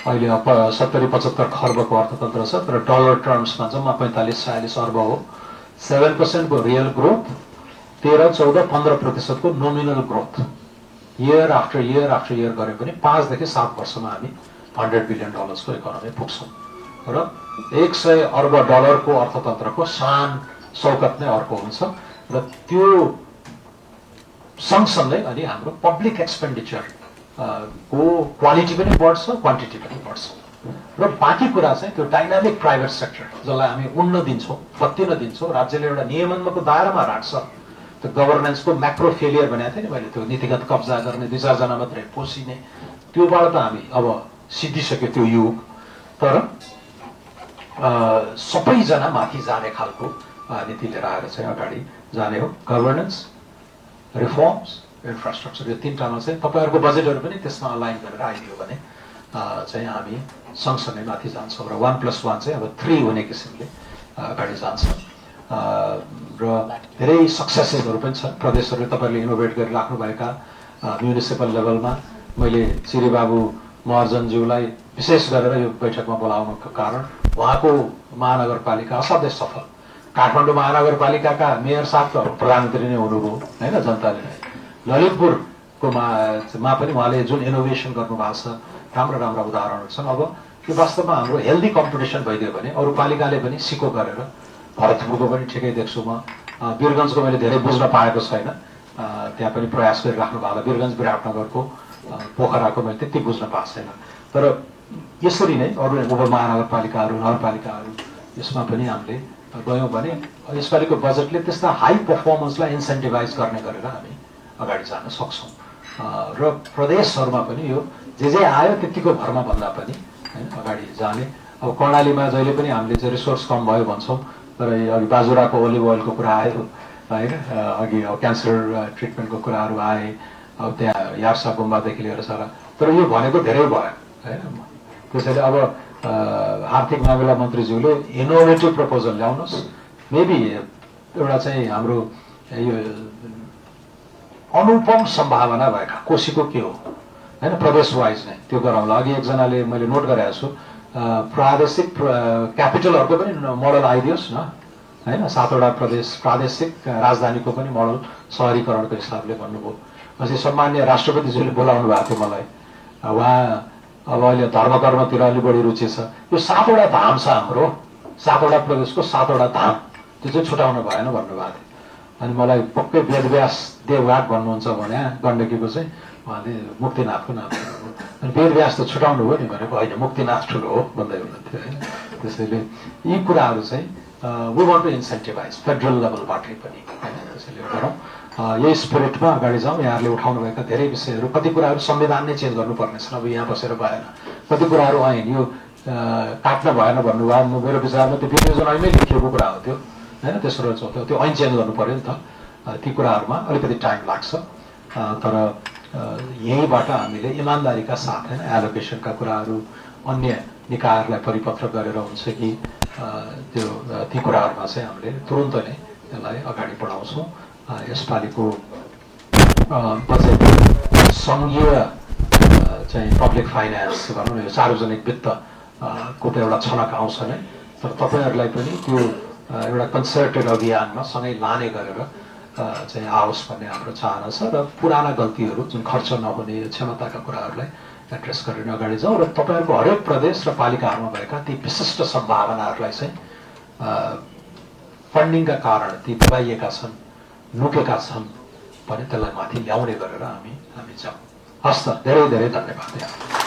अहिले 70-75 खर्बको अर्थतन्त्र छ, तर डलर टर्म्समा जम्मा 45-46 अर्ब हो। 7% को रियल ग्रोथ, 13-14-15% को nominal growth year after year गरे पनि 5 देखि 7 वर्षमा हामी $100 बिलियन को इकोनोमी पुग्छौँ र 100 अर्ब डलरको अर्थतन्त्रको शान शौकत नै अर्को हुन्छ र त्यो सँगसँगै अनि हाम्रो पब्लिक एक्सपेन्डिचर को क्वालिटी पनि बढ्छ, क्वान्टिटी पनि बढ्छ र बाँकी कुरा चाहिँ त्यो डाइनामिक प्राइभेट सेक्टर जसलाई हामी उड्न दिन्छौँ, फत्तिन दिन्छौँ, राज्यले एउटा नियमनको दायरामा राख्छ। त्यो गभर्नेन्सको म्याक्रो फेलियर भनेको थिएँ नि मैले, त्यो नीतिगत कब्जा गर्ने 2-4 जना मात्रै पोसिने, त्योबाट त हामी अब सिद्धिसक्यो त्यो युग। तर सबैजना माथि जाने खालको नीति लिएर आएर चाहिँ अगाडि जाने हो। गभर्नेन्स, रिफर्म्स, इन्फ्रास्ट्रक्चर, यो तीनटामा चाहिँ तपाईँहरूको बजेटहरू पनि त्यसमा अलाइन गरेर आइदियो भने चाहिँ हामी सँगसँगै माथि जान्छौँ र 1+1 चाहिँ अब 3 हुने किसिमले अगाडि जान्छ र धेरै सक्सेसेसहरू पनि छन्। प्रदेशहरूले तपाईँहरूले इनोभेट गरिराख्नुभएका म्युनिसिपल लेभलमा मैले चिरीबाबु महर्जनज्यूलाई विशेष गरेर यो बैठकमा बोलाउनुको कारण उहाँको महानगरपालिका असाध्यै सफल। काठमाडौँ महानगरपालिकाका मेयर साहब त प्रधानमन्त्री नै हुनुभयो होइन, जनताले नै। ललितपुरको मा पनि उहाँले जुन इनोभेसन गर्नुभएको छ, राम्रा राम्रा उदाहरणहरू छन्। अब यो वास्तवमा हाम्रो हेल्दी कम्पिटिसन भइदियो भने अरू पालिकाले पनि सिको गरेर, भरतपुरको पनि ठिकै देख्छु म, वीरगञ्जको मैले धेरै बुझ्न पाएको छैन, त्यहाँ पनि प्रयास गरिराख्नु भएको, वीरगञ्ज विराटनगरको पोखराको मैले त्यति बुझ्न पाएको छैन। तर यसरी नै अरू उपमहानगरपालिकाहरू, नगरपालिकाहरू यसमा पनि हामीले गयौँ भने यसपालिको बजेटले त्यस्ता हाई पर्फर्मेन्सलाई इन्सेन्टिभाइज गर्ने गरेर हामी अगाडि जान सक्छौँ र प्रदेशहरूमा पनि यो जे आयो त्यतिको भरमा भन्दा पनि हैन अगाडि जाने। अब कर्णालीमा जहिले पनि हामीले चाहिँ रिसोर्स कम भयो भन्छौँ, तर अघि बाजुराको ओलिभ ओइलको कुरा आयो होइन, अघि क्यान्सर ट्रिटमेन्टको कुराहरू आए, अब त्यहाँ यार्सा गुम्बादेखि लिएर सारा, तर यो भनेको धेरै भयो होइन। त्यसैले अब आर्थिक मामिला मन्त्रीज्यूले इनोभेटिभ प्रपोजल ल्याउनुहोस्, मेबी एउटा चाहिँ हाम्रो यो अनुपम सम्भावना भएका कोशीको के हो होइन, प्रदेश वाइज नै त्यो गराउँला। अघि एकजनाले मैले नोट गरेको छु, प्रादेशिक क्यापिटलहरूको पनि मोडल आइदियोस् न होइन, 7वटा प्रदेश प्रादेशिक राजधानीको पनि मोडल सहरीकरणको हिसाबले भन्नुभयो। पछि सम्मान्य राष्ट्रपतिज्यूले बोलाउनु भएको थियो मलाई, उहाँ अब अहिले धर्मकर्मतिर अलि बढी रुचि छ। यो 7वटा धाम छ हाम्रो, 7वटा प्रदेशको 7वटा धाम, त्यो चाहिँ छुटाउनु भएन भन्नुभएको थियो। अनि मलाई पक्कै वेदव्यास देवघाट भन्नुहुन्छ भने गण्डकीको चाहिँ उहाँले मुक्तिनाथको नाम, अनि वेदव्यास त छुटाउनु हो नि भनेको, होइन मुक्तिनाथ ठुलो हो भन्दै हुनुहुन्थ्यो होइन। त्यसैले यी कुराहरू चाहिँ we want to incentivise federal लेभलबाटै पनि होइन, त्यसैले गरौँ। यही स्पिरिटमा अगाडि जाउँ। यहाँहरूले उठाउनुभएका धेरै विषयहरू, कति कुराहरू संविधान नै चेन्ज गर्नुपर्नेछ, अब यहाँ बसेर भएन। कति कुराहरू ऐन यो काट्न भएन भन्नुभयो, मेरो विचारमा त्यो विनियोजन ऐनमै लेखिएको कुरा हो त्यो होइन, तेस्रो चौथो त्यो ऐन चेन्ज गर्नु पर्यो नि त। ती कुराहरूमा अलिकति टाइम लाग्छ, तर यहीँबाट हामीले इमान्दारीका साथ होइन एलोकेसनका कुराहरू अन्य निकायहरूलाई परिपत्र गरेर हुन्छ कि त्यो ती कुराहरूमा चाहिँ हामीले तुरुन्त नै यसलाई अगाडि बढाउँछौँ। यसपालिको बजेट सङ्घीय चाहिँ पब्लिक फाइनेन्स भनौँ न, यो सार्वजनिक वित्तको त एउटा छनक आउँछ नै, तर तपाईँहरूलाई पनि त्यो एउटा कन्सर्टेड अभियानमा सँगै लाने गरेर चाहिँ आओस् भन्ने हाम्रो चाहना छ र पुराना गल्तीहरू जुन खर्च नहुने क्षमताका कुराहरूलाई एड्रेस गरेर अगाडि जाउँ र तपाईँहरूको हरेक प्रदेश र पालिकाहरूमा भएका ती विशिष्ट सम्भावनाहरूलाई चाहिँ फन्डिङका कारण ती दबाइएका छन्, लुकेका छन् भने त्यसलाई माथि ल्याउने गरेर हामी जाउँ। हस् त, धेरै धेरै धन्यवाद।